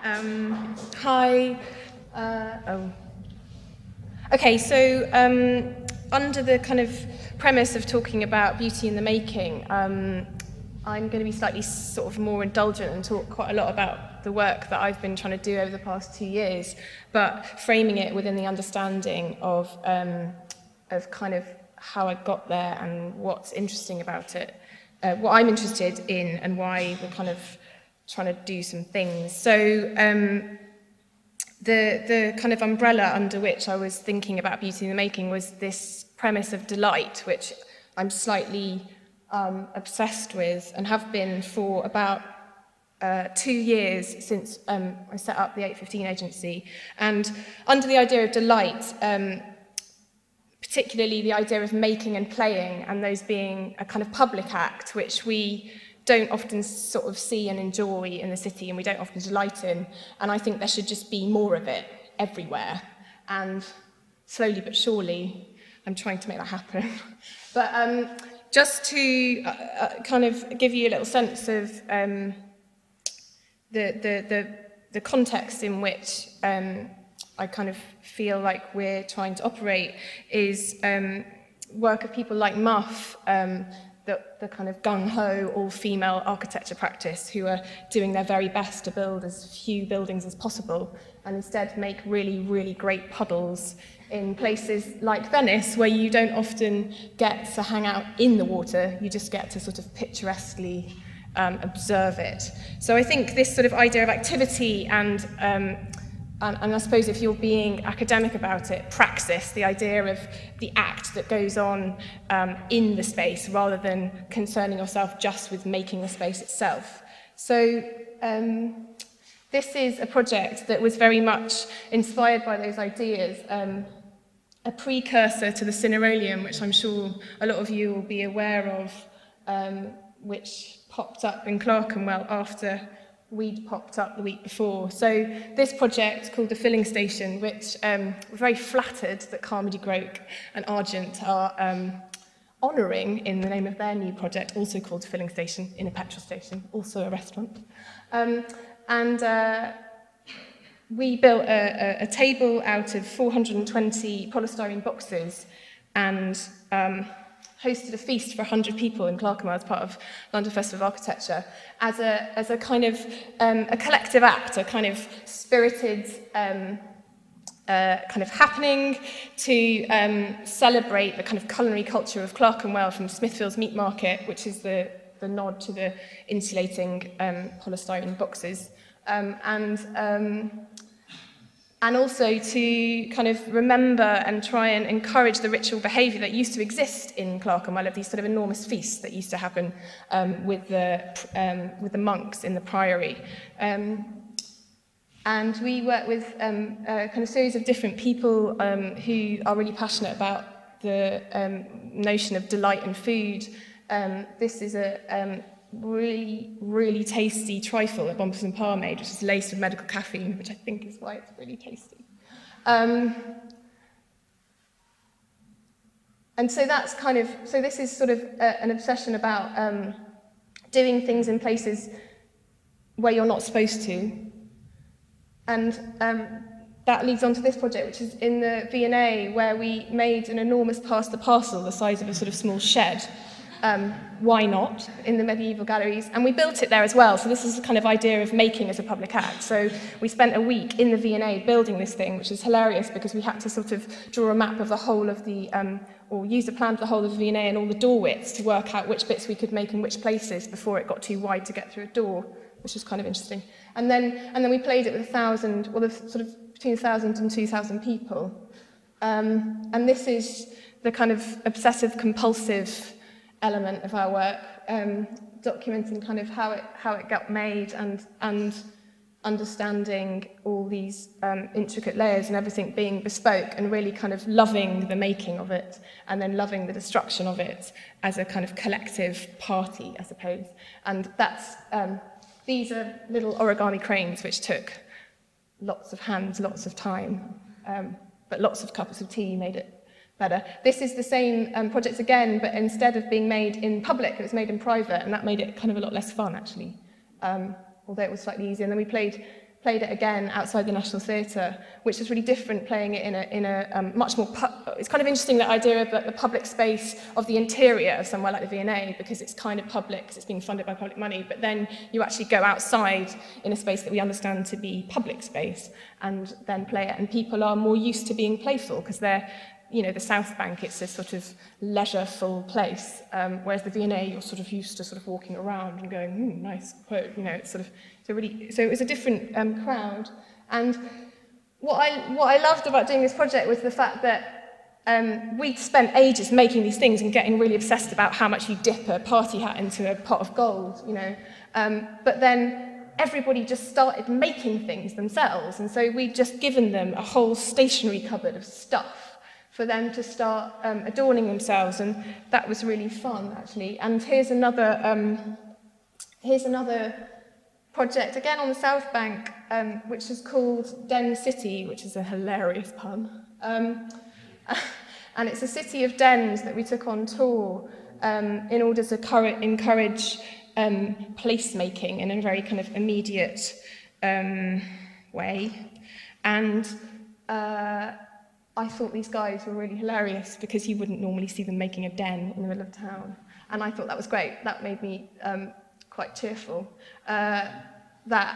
Hi. Okay, so under the kind of premise of talking about beauty in the making, I'm going to be slightly sort of more indulgent and talk quite a lot about the work that I've been trying to do over the past 2 years, but framing it within the understanding of kind of how I got there and what's interesting about it, what I'm interested in and why we're kind of trying to do some things. So the kind of umbrella under which I was thinking about beauty in the making was this premise of delight, which I'm slightly obsessed with and have been for about 2 years since I set up the 815 agency. And under the idea of delight, particularly the idea of making and playing, and those being a kind of public act, which we don't often sort of see and enjoy in the city, and we don't often delight in. And I think there should just be more of it everywhere. And slowly but surely, I'm trying to make that happen. But just to kind of give you a little sense of the context in which I kind of feel like we're trying to operate is work of people like Muff, the kind of gung-ho, all-female architecture practice who are doing their very best to build as few buildings as possible and instead make really, really great puddles in places like Venice where you don't often get to hang out in the water, you just get to sort of picturesquely observe it. So I think this sort of idea of activity and I suppose if you're being academic about it, praxis, the idea of the act that goes on in the space rather than concerning yourself just with making the space itself. So this is a project that was very much inspired by those ideas, a precursor to the Cineroleum, which I'm sure a lot of you will be aware of, which popped up in Clerkenwell after we'd popped up the week before. So this project called The Filling Station, which we're very flattered that Carmody Groke and Argent are honouring in the name of their new project, also called The Filling Station, in a petrol station, also a restaurant. We built a table out of 420 polystyrene boxes and hosted a feast for 100 people in Clerkenwell as part of London Festival of Architecture as a kind of a collective act, a kind of spirited kind of happening to celebrate the kind of culinary culture of Clerkenwell from Smithfield's Meat Market, which is the nod to the insulating polystyrene boxes, and also to kind of remember and try and encourage the ritual behaviour that used to exist in Clerkenwell, of these sort of enormous feasts that used to happen with the monks in the priory. And we work with a kind of series of different people who are really passionate about the notion of delight in food. This is a really, really tasty trifle that Bompers and Parr made, which is laced with medical caffeine, which I think is why it's really tasty. And so that's kind of, so this is sort of an obsession about doing things in places where you're not supposed to. And that leads on to this project, which is in the V&A, where we made an enormous pass the parcel the size of a sort of small shed. Why not, in the medieval galleries, and we built it there as well. So this is the kind of idea of making as a public act. So we spent a week in the V&A building this thing, which is hilarious because we had to sort of draw a map of the whole of the, or use a plan for the whole of the V&A and all the door widths to work out which bits we could make in which places before it got too wide to get through a door, which was kind of interesting. And then we played it with 1,000, well, sort of between 1,000 and 2,000 people. And this is the kind of obsessive compulsive element of our work, documenting kind of how it got made and understanding all these intricate layers and everything being bespoke and really kind of loving the making of it and then loving the destruction of it as a kind of collective party, I suppose. And that's, these are little origami cranes which took lots of hands, lots of time, but lots of cups of tea made it better. This is the same project again, but instead of being made in public, it was made in private, and that made it kind of a lot less fun, actually, although it was slightly easier. And then we played played it again outside the National Theatre, which is really different, playing it in a much more... It's kind of interesting, that idea of the public space of the interior of somewhere like the V&A, because it's kind of public, because it's being funded by public money, but then you actually go outside in a space that we understand to be public space and then play it. And people are more used to being playful, because they're, you know, the South Bank, it's a sort of leisureful place, whereas the V&A, you're sort of used to sort of walking around and going, nice quote, you know, it's sort of... So it was a different crowd. And what I loved about doing this project was the fact that we'd spent ages making these things and getting really obsessed about how much you dip a party hat into a pot of gold, you know. But then everybody just started making things themselves. And so we'd just given them a whole stationery cupboard of stuff for them to start adorning themselves. And that was really fun, actually. And here's another project, again on the South Bank, which is called Den City, which is a hilarious pun. And it's a city of dens that we took on tour in order to encourage placemaking in a very kind of immediate way. And I thought these guys were really hilarious, because you wouldn't normally see them making a den in the middle of town. And I thought that was great. That made me quite cheerful, that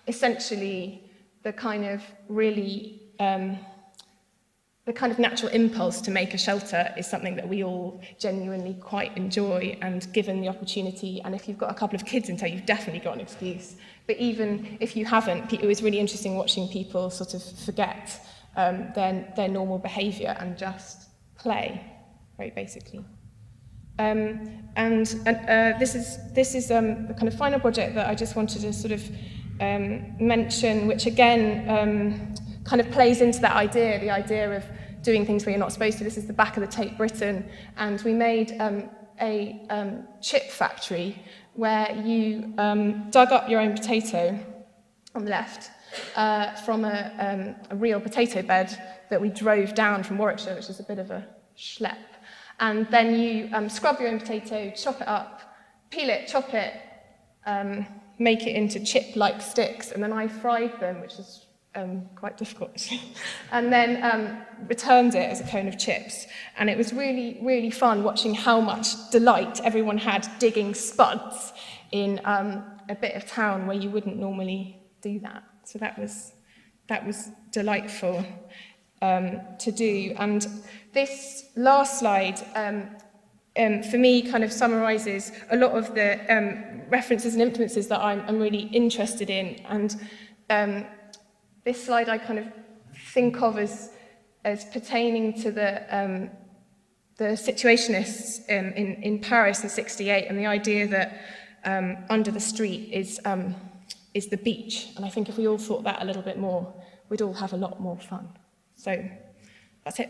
essentially the kind of really, the kind of natural impulse to make a shelter is something that we all genuinely quite enjoy, and given the opportunity, and if you've got a couple of kids in tow, you've definitely got an excuse. But even if you haven't, it was really interesting watching people sort of forget their normal behaviour and just play, very basically. This is the kind of final project that I just wanted to sort of mention, which again kind of plays into that idea, the idea of doing things where you're not supposed to. This is the back of the Tate Britain, and we made a chip factory where you dug up your own potato on the left from a real potato bed that we drove down from Warwickshire, which is a bit of a schlep. And then you scrub your own potato, chop it up, peel it, chop it, make it into chip-like sticks, and then I fried them, which is quite difficult, and then returned it as a cone of chips. And it was really, really fun watching how much delight everyone had digging spuds in a bit of town where you wouldn't normally do that. So that was delightful to do. And this last slide, for me, kind of summarises a lot of the references and influences that I'm really interested in. And this slide I kind of think of as pertaining to the Situationists in Paris in '68, and the idea that under the street is the beach. And I think if we all thought that a little bit more, we'd all have a lot more fun. So that's it.